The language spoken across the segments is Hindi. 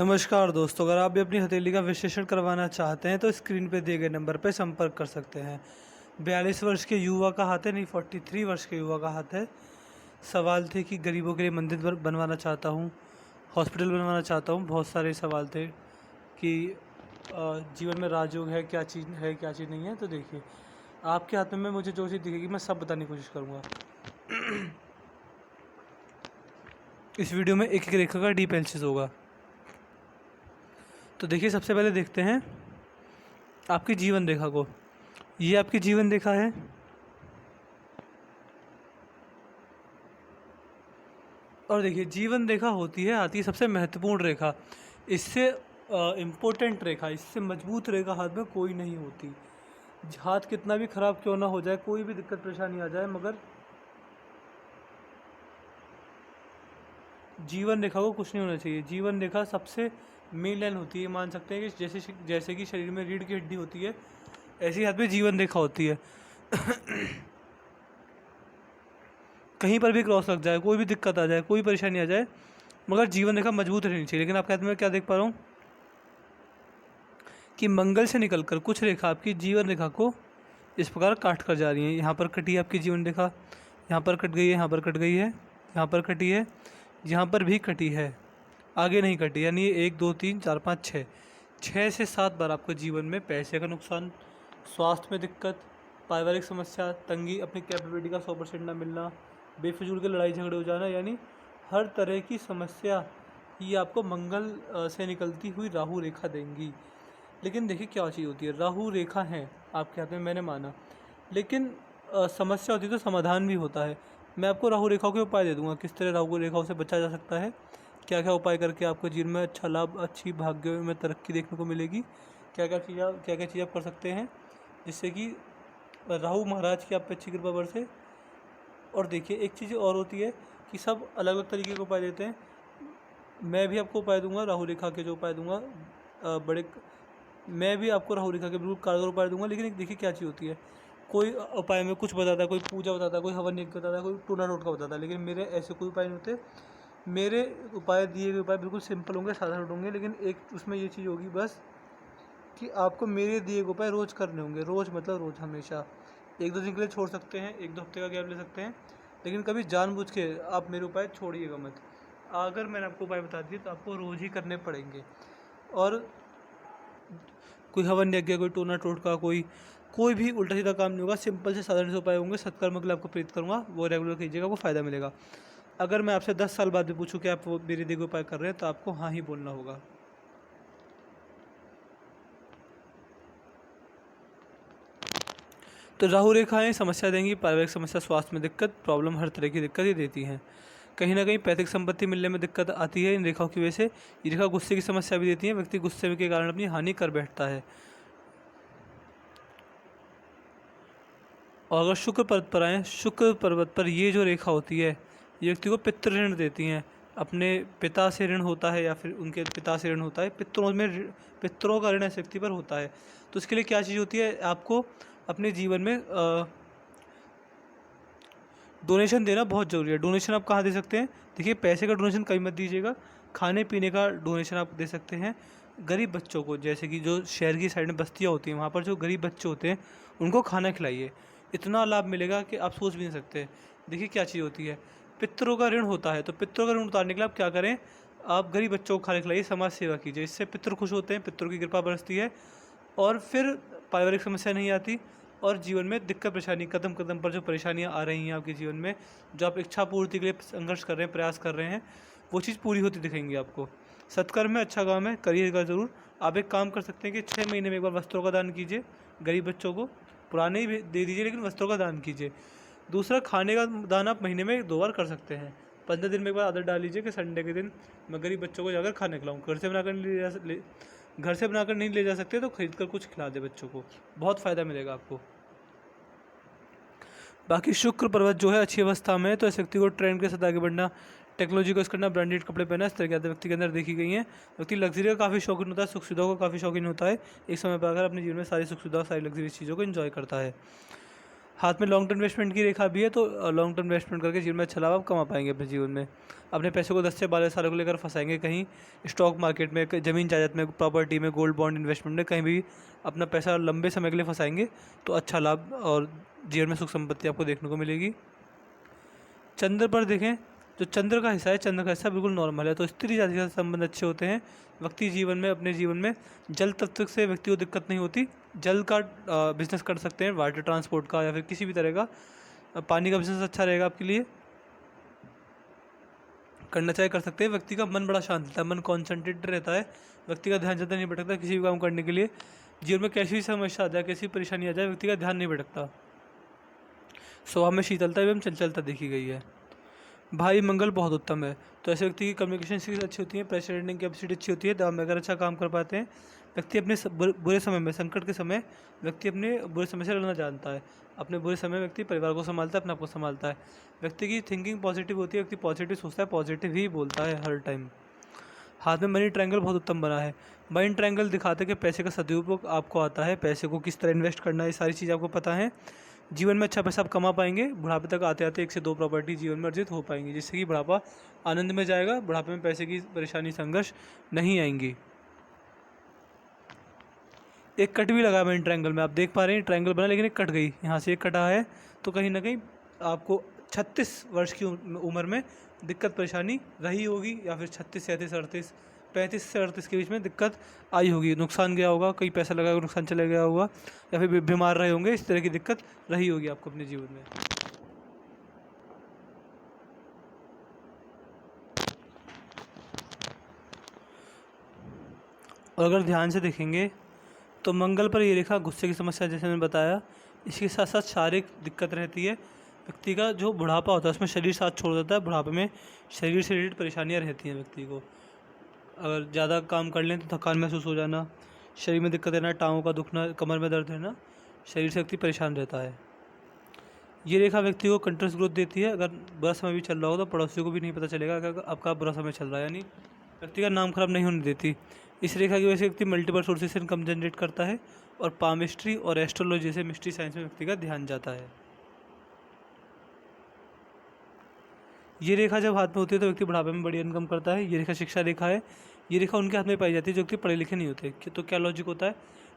नमस्कार दोस्तों, अगर आप भी अपनी हथेली का विश्लेषण करवाना चाहते हैं तो स्क्रीन पे दिए गए नंबर पर संपर्क कर सकते हैं। 42 वर्ष के युवा का हाथ है, नहीं 43 वर्ष के युवा का हाथ है। सवाल थे कि गरीबों के लिए मंदिर बनवाना चाहता हूँ, हॉस्पिटल बनवाना चाहता हूँ। बहुत सारे सवाल थे कि जीवन में राजयोग है, क्या चीज़ है क्या चीज़ नहीं है। तो देखिए, आपके हाथ में मुझे जो चीज़ दिखेगी मैं सब बताने की कोशिश करूँगा। इस वीडियो में एक एक रेखा का डीप एनालिसिस होगा। तो देखिए, सबसे पहले देखते हैं आपकी जीवन रेखा को। ये आपकी जीवन रेखा है। और देखिए, जीवन रेखा होती है, आती है सबसे महत्वपूर्ण रेखा। इससे इम्पोर्टेंट रेखा, इससे मजबूत रेखा हाथ में कोई नहीं होती। हाथ कितना भी खराब क्यों ना हो जाए, कोई भी दिक्कत परेशानी आ जाए, मगर जीवन रेखा को कुछ नहीं होना चाहिए। जीवन रेखा सबसे मेन लाइन होती है। मान सकते हैं कि जैसे कि शरीर में रीढ़ की हड्डी होती है, ऐसी हाथ में जीवन रेखा होती है। कहीं पर भी क्रॉस लग जाए, कोई भी दिक्कत आ जाए, कोई परेशानी आ जाए, मगर जीवन रेखा मजबूत रहनी चाहिए। लेकिन आपके हाथ में क्या देख पा रहा हूँ कि मंगल से निकलकर कुछ रेखा आपकी जीवन रेखा को इस प्रकार काट कर जा रही है। यहाँ पर कटी है आपकी जीवन रेखा, यहाँ पर कट गई है, यहाँ पर कट गई है, यहाँ पर कटी है, यहाँ पर भी कटी है, आगे नहीं कटी। यानी 1 2 3 4 5 6 6 से 7 बार आपको जीवन में पैसे का नुकसान, स्वास्थ्य में दिक्कत, पारिवारिक समस्या, तंगी, अपनी कैपेबिलिटी का 100% ना मिलना, बेफिजूल के लड़ाई झगड़े हो जाना, यानी हर तरह की समस्या ये आपको मंगल से निकलती हुई राहु रेखा देंगी। लेकिन देखिए, क्या चीज़ होती है, राहु रेखा है आपके हाथ में, मैंने माना, लेकिन समस्या होती है तो समाधान भी होता है। मैं आपको राहु रेखाओं के उपाय दे दूंगा, किस तरह राहु रेखाओं से बचा जा सकता है, क्या क्या उपाय करके आपको जीवन में अच्छा लाभ, अच्छी भाग्य में तरक्की देखने को मिलेगी, क्या क्या चीज़ आप कर सकते हैं जिससे कि राहु महाराज की आप पे अच्छी कृपा बरसे। और देखिए, एक चीज़ और होती है कि सब अलग अलग तरीके के उपाय देते हैं। मैं भी आपको उपाय दूंगा, राहु रेखा के जो उपाय दूंगा मैं भी आपको राहु रेखा के बिल्कुल कारगर उपाय दूंगा। लेकिन देखिए, क्या चीज़ होती है, कोई उपाय में कुछ बताता है, कोई पूजा बताता है, कोई हवन यज्ञ बताता है, कोई टूना टोटका बताता है, लेकिन मेरे ऐसे कोई उपाय नहीं होते। मेरे उपाय, दिए गए उपाय बिल्कुल सिंपल होंगे, साधारण होंगे, लेकिन एक उसमें ये चीज़ होगी बस कि आपको मेरे दिए गए उपाय रोज़ करने होंगे। रोज़ मतलब रोज़, हमेशा। 1 2 दिन के लिए छोड़ सकते हैं, 1 2 हफ्ते का गैप ले सकते हैं, लेकिन कभी जानबूझ के आप मेरे उपाय छोड़िएगा मत। अगर मैंने आपको उपाय बता दिए तो आपको रोज़ ही करने पड़ेंगे। और कोई हवन यज्ञ, कोई टोना टोटका, कोई भी उल्टा सीधा काम नहीं होगा। सिंपल से साधारण से उपाय होंगे। सत्कर्म के लिए आपको प्रेरित करूँगा, वो रेगुलर कीजिएगा, आपको फ़ायदा मिलेगा। अगर मैं आपसे 10 साल बाद भी पूछूं कि आप वो मेरे दिए गए उपाय कर रहे हैं, तो आपको हाँ ही बोलना होगा। तो राहु रेखाएं समस्या देंगी, पारिवारिक समस्या, स्वास्थ्य में दिक्कत, प्रॉब्लम, हर तरह की दिक्कत ही देती हैं। कहीं ना कहीं पैतृक संपत्ति मिलने में दिक्कत आती है इन रेखाओं की वजह से। ये रेखा गुस्से की समस्या भी देती है, व्यक्ति गुस्से के कारण अपनी हानि कर बैठता है। और अगर शुक्र पर्वत पर आए, शुक्र पर्वत पर ये जो रेखा होती है, ये व्यक्ति को पितृ ऋण देती हैं। अपने पिता से ऋण होता है या फिर उनके पिता से ऋण होता है, पितरों का ऋण इस व्यक्ति पर होता है। तो इसके लिए क्या चीज़ होती है, आपको अपने जीवन में डोनेशन देना बहुत ज़रूरी है। डोनेशन आप कहाँ दे सकते हैं, देखिए, पैसे का डोनेशन कहीं मत दीजिएगा, खाने पीने का डोनेशन आप दे सकते हैं गरीब बच्चों को। जैसे कि जो शहर की साइड में बस्तियाँ होती हैं, वहाँ पर जो गरीब बच्चे होते हैं उनको खाना खिलाइए। इतना लाभ मिलेगा कि आप सोच भी नहीं सकते। देखिए, क्या चीज़ होती है, पितरों का ऋण होता है, तो पितरों का ऋण उतारने के लिए आप क्या करें, आप गरीब बच्चों को खाना खिलाइए, समाज सेवा कीजिए। इससे पितृ खुश होते हैं, पितरों की कृपा बरसती है, और फिर पारिवारिक समस्या नहीं आती। और जीवन में दिक्कत परेशानी, कदम कदम पर जो परेशानियां आ रही हैं आपके जीवन में, जो आप इच्छा पूर्ति के लिए संघर्ष कर रहे हैं, प्रयास कर रहे हैं, वो चीज़ पूरी होती दिखेंगी आपको। सत्कर्म में अच्छा काम है, करिएगा ज़रूर। आप एक काम कर सकते हैं कि 6 महीने में एक बार वस्त्रों का दान कीजिए गरीब बच्चों को। पुराने ही दे दीजिए, लेकिन वस्त्रों का दान कीजिए। दूसरा, खाने का दान आप महीने में 2 बार कर सकते हैं। 15 दिन में एक बार आदत डाल लीजिए कि संडे के दिन मैं गरीब बच्चों को जाकर खाने खिलाऊँ। घर से बनाकर नहीं ले जा सकते तो खरीद कर कुछ खिला दे बच्चों को, बहुत फ़ायदा मिलेगा आपको। बाकी शुक्र पर्वत जो है अच्छी अवस्था में है, तो इस व्यक्ति को ट्रेंड के साथ आगे बढ़ना, टेक्नोलॉजी को यूज़ करना, ब्रांडेड कपड़े पहना, इस तरह की आदत व्यक्ति के अंदर देखी गई हैं। व्यक्ति लग्जरी का काफ़ी शौकीन होता है, सुख सुविधाओं का काफ़ी शौकीन होता है। एक समय पर आकर अपने जीवन में सारी सुख सुविधा, सारी लग्जरी चीज़ों को एंजॉय करता है। हाथ में लॉन्ग टर्म इन्वेस्टमेंट की रेखा भी है, तो लॉन्ग टर्म इन्वेस्टमेंट करके जीवन में अच्छा लाभ आप कमा पाएंगे अपने जीवन में। अपने पैसों को 10 से 12 सालों को लेकर फंसाएंगे कहीं स्टॉक मार्केट में, ज़मीन जायदाद में, प्रॉपर्टी में, गोल्ड बॉन्ड इन्वेस्टमेंट में, कहीं भी अपना पैसा लंबे समय के लिए फंसाएंगे तो अच्छा लाभ और जीवन में सुख संपत्ति आपको देखने को मिलेगी। चंद्र पर देखें, जो चंद्र का हिस्सा है, चंद्र का हिस्सा बिल्कुल नॉर्मल है, तो स्त्री जाति के साथ संबंध अच्छे होते हैं। व्यक्ति जीवन में, अपने जीवन में जल तत्व से व्यक्ति को दिक्कत नहीं होती। जल का बिजनेस कर सकते हैं, वाटर ट्रांसपोर्ट का या फिर किसी भी तरह का पानी का बिजनेस अच्छा रहेगा आपके लिए, करना चाहे कर सकते हैं। व्यक्ति का मन बड़ा शांत रहता है, मन कॉन्सेंट्रेटेड रहता है, व्यक्ति का ध्यान ज़्यादा नहीं भटकता किसी भी काम करने के लिए। जीवन में कैसी भी समस्या आ जाए, कैसी परेशानी आ जाए, व्यक्ति का ध्यान नहीं भटकता। स्वभाव में शीतलता एवं चंचलता देखी गई है। भाई मंगल बहुत उत्तम है, तो ऐसे व्यक्ति की कम्युनिकेशन स्किल्स अच्छी होती है, प्रेशर हैंडलिंग कैपेसिटी अच्छी होती है, दाम में अगर अच्छा काम कर पाते हैं। व्यक्ति अपने बुरे समय में, संकट के समय व्यक्ति अपने बुरे समय से लड़ना जानता है। अपने बुरे समय में व्यक्ति परिवार को संभालता है, अपने आप को संभालता है। व्यक्ति की थिंकिंग पॉजिटिव होती है, व्यक्ति पॉजिटिव सोचता है, पॉजिटिव ही बोलता है हर टाइम। हाथ में मनी ट्रायंगल बहुत उत्तम बना है। मनी ट्रायंगल दिखाते हैं कि पैसे का सदुपयोग आपको आता है, पैसे को किस तरह इन्वेस्ट करना है, ये सारी चीज़ आपको पता है। जीवन में अच्छा पैसा आप कमा पाएंगे, बुढ़ापे तक आते आते 1 से 2 प्रॉपर्टी जीवन में अर्जित हो पाएंगी, जिससे कि बुढ़ापा आनंद में जाएगा। बुढ़ापे में पैसे की परेशानी, संघर्ष नहीं आएंगी। एक कट भी लगा मैंने ट्रायंगल में, आप देख पा रहे हैं ट्रायंगल बना लेकिन एक कट गई, यहाँ से एक कटा है, तो कहीं ना कहीं आपको 36 वर्ष की उम्र में दिक्कत परेशानी रही होगी, या फिर 36 37 38 35 से 38 के बीच में दिक्कत आई होगी, नुकसान गया होगा, कहीं पैसा लगा होगा नुकसान चला गया होगा, या फिर बीमार रहे होंगे, इस तरह की दिक्कत रही होगी आपको अपने जीवन में। और अगर ध्यान से देखेंगे तो मंगल पर ये रेखा गुस्से की समस्या, जैसे मैंने बताया, इसके साथ साथ शारीरिक दिक्कत रहती है। व्यक्ति का जो बुढ़ापा होता है उसमें शरीर साथ छोड़ देता है, बुढ़ापे में शरीर से रिलेटेड परेशानियाँ रहती हैं व्यक्ति को। अगर ज़्यादा काम कर लें तो थकान महसूस हो जाना, शरीर में दिक्कत रहना, टाँगों का दुखना, कमर में दर्द रहना, शरीर से व्यक्ति परेशान रहता है। ये रेखा व्यक्ति को कंटिन्यूस ग्रोथ देती है। अगर बुरा समय भी चल रहा हो तो पड़ोसियों को भी नहीं पता चलेगा अगर आपका बुरा समय चल रहा है, यानी व्यक्ति का नाम खराब नहीं होने देती। इस रेखा की वजह से व्यक्ति मल्टीपल सोर्सेस से इनकम जनरेट करता है, और पामिस्ट्री और एस्ट्रोलॉजी जैसे मिस्ट्री साइंस में व्यक्ति का ध्यान जाता है। ये रेखा जब हाथ में होती है तो व्यक्ति बुढ़ापे में बड़ी इनकम करता है। ये रेखा शिक्षा रेखा है, ये रेखा उनके हाथ में पाई जाती है जो व्यक्ति पढ़े लिखे नहीं होते। तो क्या लॉजिक होता है,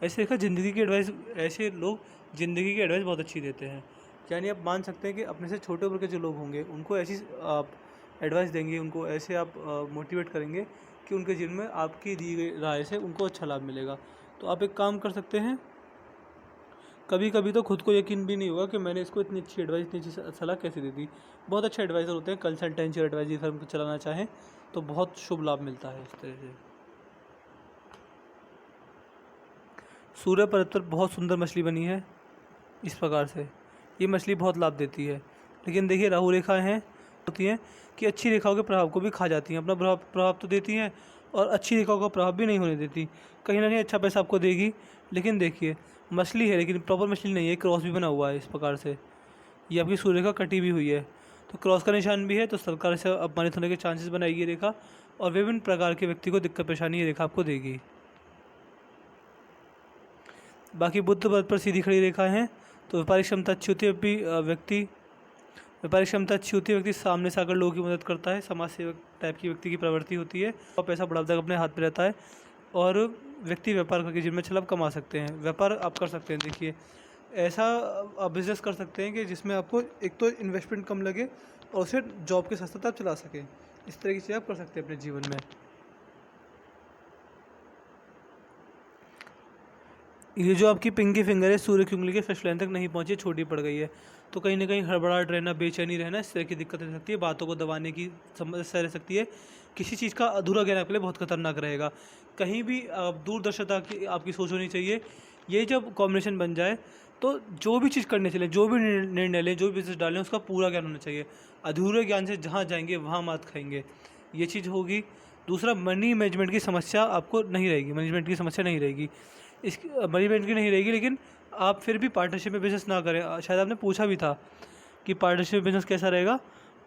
ऐसे रेखा ज़िंदगी की एडवाइस, ऐसे लोग ज़िंदगी की एडवाइस बहुत अच्छी देते हैं। यानी आप मान सकते हैं कि अपने से छोटे उम्र के जो लोग होंगे उनको ऐसी आप एडवाइस देंगे, उनको ऐसे आप मोटिवेट करेंगे कि उनके जीवन में आपकी दी गई राय से उनको अच्छा लाभ मिलेगा। तो आप एक काम कर सकते हैं, कभी कभी तो खुद को यकीन भी नहीं होगा कि मैंने इसको इतनी अच्छी एडवाइस, इतनी अच्छी सलाह कैसे दे दी। बहुत अच्छे एडवाइज़र होते हैं, कंसल्टेंसी एडवाइजरी फर्म को चलाना चाहें तो बहुत शुभ लाभ मिलता है इस तरह से। सूर्य पर्वत पर बहुत सुंदर मछली बनी है इस प्रकार से, ये मछली बहुत लाभ देती है। लेकिन देखिए राहु रेखा हैं होती हैं कि अच्छी रेखाओं के प्रभाव को भी खा जाती हैं, अपना प्रभाव तो देती हैं और अच्छी रेखाओं का प्रभाव भी नहीं होने देती। कहीं ना कहीं अच्छा पैसा आपको देगी, लेकिन देखिए मछली है लेकिन प्रॉपर मछली नहीं है, क्रॉस भी बना हुआ है इस प्रकार से, ये आपकी सूर्य रेखा कटी भी हुई है, तो क्रॉस का निशान भी है, तो सरकार से अपमानित होने के चांसेस बनाएगी ये रेखा, और विभिन्न प्रकार के व्यक्ति को दिक्कत परेशानी ये रेखा आपको देगी। बाकी बुध पद पर सीधी खड़ी रेखा है, तो व्यापारिक क्षमता अच्छी होती है, व्यापारिक क्षमता अच्छी होती है, व्यक्ति सामने से आकर लोगों की मदद करता है, समाज सेवक टाइप की व्यक्ति की प्रवृत्ति होती है, और पैसा बड़ा तक अपने हाथ में रहता है, और व्यक्ति व्यापार करके जीवन में अच्छा लाभ कमा सकते हैं। व्यापार आप कर सकते हैं, देखिए ऐसा आप बिजनेस कर सकते हैं कि जिसमें आपको एक तो इन्वेस्टमेंट कम लगे और उसे जॉब के साथ साथ आप चला सकें, इस तरह की चीज़ आप कर सकते हैं अपने जीवन में। ये जो आपकी पिंकी फिंगर है सूर्य की उंगली के फर्स्ट लाइन तक नहीं पहुंची, छोटी पड़ गई है, तो कहीं ना कहीं हड़बड़ाहट रहना, बेचैनी रहना, इस तरह की दिक्कत रह सकती है, बातों को दबाने की समस्या रह सकती है। किसी चीज़ का अधूरा ज्ञान आपके लिए बहुत खतरनाक रहेगा। कहीं भी दूरदर्शिता की आपकी सोच होनी चाहिए। ये जब कॉम्बिनेशन बन जाए तो जो भी चीज़ करने चले, जो भी निर्णय लें, जो भी बिजनेस डालें, उसका पूरा ज्ञान होना चाहिए। अधूरे ज्ञान से जहाँ जाएंगे वहाँ मात खाएंगे, ये चीज़ होगी। दूसरा, मनी मैनेजमेंट की समस्या आपको नहीं रहेगी, मैनेजमेंट की समस्या नहीं रहेगी, इस मैनेजमेंट की नहीं रहेगी। लेकिन आप फिर भी पार्टनरशिप में बिज़नेस ना करें। शायद आपने पूछा भी था कि पार्टनरशिप में बिज़नेस कैसा रहेगा।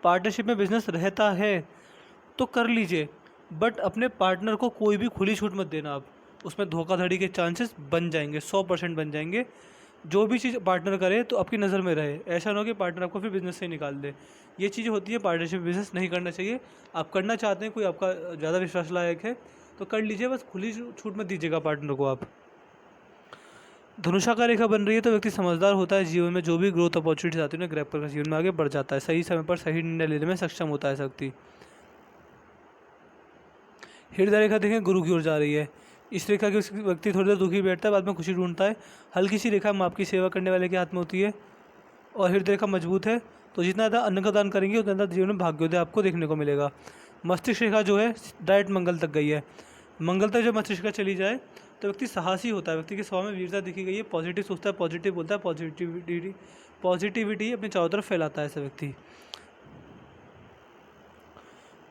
पार्टनरशिप में बिज़नेस रहता है तो कर लीजिए, बट अपने पार्टनर को कोई भी खुली छूट मत देना। आप उसमें धोखाधड़ी के चांसेस बन जाएंगे, 100% बन जाएंगे। जो भी चीज़ पार्टनर करे तो आपकी नज़र में रहे, ऐसा ना हो कि पार्टनर आपको फिर बिज़नेस से निकाल दे। ये चीज़ होती है, पार्टनरशिप बिज़नेस नहीं करना चाहिए। आप करना चाहते हैं, कोई आपका ज़्यादा विश्वास लायक है तो कर लीजिए, बस खुली छूट मत दीजिएगा पार्टनर को आप। धनुषा का रेखा बन रही है तो व्यक्ति समझदार होता है, जीवन में जो भी ग्रोथ अपॉर्चुनिटीज आती है उन्हें ग्रैब कर जीवन में आगे बढ़ जाता है, सही समय पर सही निर्णय लेने में सक्षम होता है व्यक्ति। हृदय रेखा देखें गुरु की ओर जा रही है। इस रेखा के व्यक्ति थोड़ी देर दुखी बैठता है, बाद में खुशी ढूंढता है। हल्की सी रेखा माँ की सेवा करने वाले के हाथ में होती है और हृदय रेखा मजबूत है तो जितना ज़्यादा अन्न का दान करेंगे उतना ज़्यादा जीवन में भाग्योदय आपको देखने को मिलेगा। मस्तिष्क रेखा जो है डायरेक्ट मंगल तक गई है। मंगल तक जब मस्तिष्क रेखा चली जाए तो व्यक्ति साहसी होता है, व्यक्ति के स्वभाव में वीरता दिखी गई है, पॉजिटिव सोचता है, पॉजिटिव बोलता है, पॉजिटिविटी अपनी चारों तरफ फैलाता है ऐसा व्यक्ति।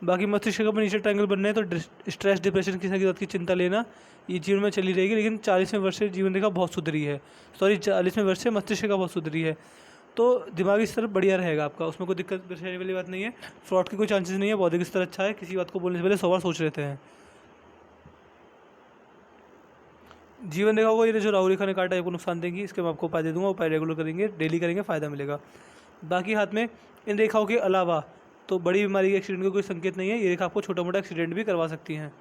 बाकी मस्तिष्क का नीचे ट्रायंगल बनना है तो स्ट्रेस, डिप्रेशन, किसी की बात की चिंता लेना ये जीवन में चली रहेगी। लेकिन 40वें वर्ष से जीवन रेखा बहुत सुधरी है, 40वें वर्ष से मस्तिष्क का बहुत सुधरी है तो दिमागी स्तर बढ़िया रहेगा आपका, उसमें कोई दिक्कत परेशानी वाली बात नहीं है। फ्रॉड की कोई चांसेस नहीं है, बौद्धिक स्तर अच्छा है, किसी बात को बोलने से पहले 100 बार सोच लेते हैं। जीवन रेखा को ये जो राहु रेखा ने काटा है, आपको नुकसान देंगी, इसके मैं आपको उपाय दे दूंगा, उपाय रेगुलर करेंगे, डेली करेंगे, फ़ायदा मिलेगा। बाकी हाथ में इन रेखाओं के अलावा तो बड़ी बीमारी के एक्सीडेंट का कोई संकेत नहीं है। ये रेखा आपको छोटा मोटा एक्सीडेंट भी करवा सकती हैं,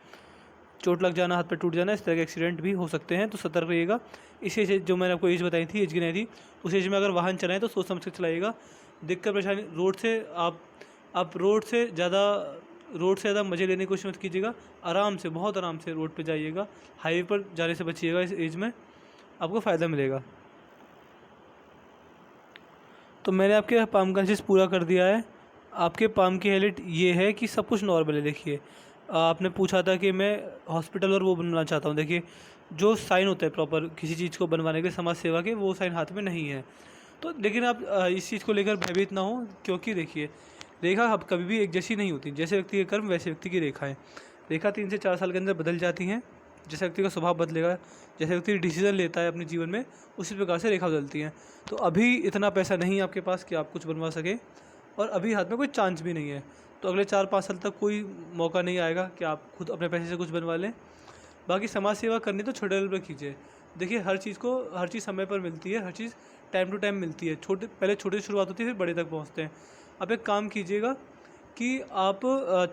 चोट लग जाना, हाथ पे टूट जाना, इस तरह के एक्सीडेंट भी हो सकते हैं, तो सतर्क रहिएगा। इस एज जो मैंने आपको एज बताई थी, एज गिनाई थी, उस एज में अगर वाहन चलाएं तो सोच समझ कर चलाइएगा। दिक्कत परेशानी रोड से आप रोड से ज़्यादा मज़े लेने की कोशिश मत कीजिएगा, आराम से, बहुत आराम से रोड पे जाइएगा, हाईवे पर जाने से बचिएगा। इस एज में आपको फ़ायदा मिलेगा। तो मैंने आपके पाम कंसिस पूरा कर दिया है। आपके पाम की हाईलाइट ये है कि सब कुछ नॉर्मल है। देखिए आपने पूछा था कि मैं हॉस्पिटल और वो बनवाना चाहता हूँ, देखिए जो साइन होता है प्रॉपर किसी चीज़ को बनवाने के, समाज सेवा के, वो साइन हाथ में नहीं है। तो लेकिन आप इस चीज़ को लेकर भयभीत ना हो, क्योंकि देखिए रेखा अब कभी भी एक जैसी नहीं होती, जैसे व्यक्ति के कर्म वैसे व्यक्ति की रेखाएं। रेखा 3 से 4 साल के अंदर बदल जाती हैं, जैसे व्यक्ति का स्वभाव बदलेगा, जैसे व्यक्ति डिसीजन लेता है अपने जीवन में, उसी प्रकार से रेखा बदलती हैं। तो अभी इतना पैसा नहीं है आपके पास कि आप कुछ बनवा सकें, और अभी हाथ में कोई चांस भी नहीं है, तो अगले 4-5 साल तक कोई मौका नहीं आएगा कि आप खुद अपने पैसे से कुछ बनवा लें। बाकी समाज सेवा करनी तो छोटे लेवल पर कीजिए। देखिए हर चीज़ समय पर मिलती है, हर चीज़ टाइम टू टाइम मिलती है। पहले छोटे से शुरुआत होती है, फिर बड़े तक पहुँचते हैं। आप एक काम कीजिएगा कि आप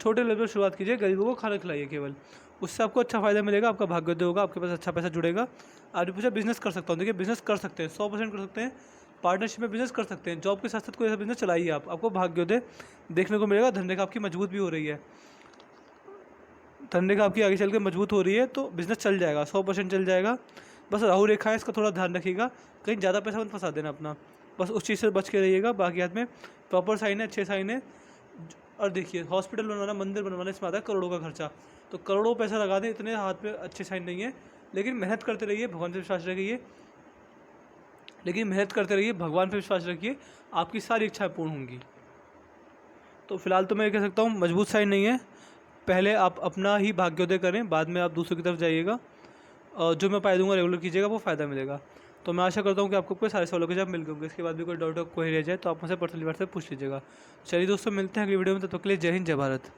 छोटे लेवल पर शुरुआत कीजिए, गरीबों को खाना खिलाइए केवल, उससे आपको अच्छा फ़ायदा मिलेगा, आपका भाग्योदय होगा, आपके पास अच्छा पैसा जुड़ेगा। आपने पूछा बिज़नेस कर सकता हूँ, देखिए बिज़नेस कर सकते हैं, 100% कर सकते हैं, पार्टनरशिप में बिज़नेस कर सकते हैं। जॉब के साथ साथ कोई ऐसा बिज़नेस चलाइए आप, आपको भाग्योदय देखने को मिलेगा। धन रेखा आपकी मजबूत भी हो रही है, धन रेखा आपकी आगे चल के मजबूत हो रही है, तो बिज़नेस चल जाएगा, 100% चल जाएगा। बस राहु रेखा है, इसका थोड़ा ध्यान रखिएगा, कहीं ज़्यादा पैसा मत फंसा देना अपना, बस उस चीज़ से बच के रहिएगा। बाकी हाथ में प्रॉपर साइन है, अच्छे साइन है। और देखिए हॉस्पिटल बनवाना, मंदिर बनवाना, इसमें आता है करोड़ों का खर्चा, तो करोड़ों पैसा लगा दें, इतने हाथ पे अच्छे साइन नहीं है। लेकिन मेहनत करते रहिए, भगवान पे विश्वास रखिए, भगवान पे विश्वास रखिए, आपकी सारी इच्छाएं पूर्ण होंगी। तो फिलहाल तो मैं कह सकता हूँ मजबूत साइन नहीं है, पहले आप अपना ही भाग्योदय करें, बाद में आप दूसरों की तरफ जाइएगा, और जो मैं उपाय दूंगा रेगुलर कीजिएगा, वो फ़ायदा मिलेगा। तो मैं आशा करता हूँ कि आपको कोई सारे सवालों के जवाब मिल गए होंगे। इसके बाद भी कोई डाउट कोई रह जाए तो आप मुझसे पर्सनली व्हाट्सएप पूछ लीजिएगा। चलिए दोस्तों, मिलते हैं अगली वीडियो में, तब तक के लिए जय हिंद, जय भारत।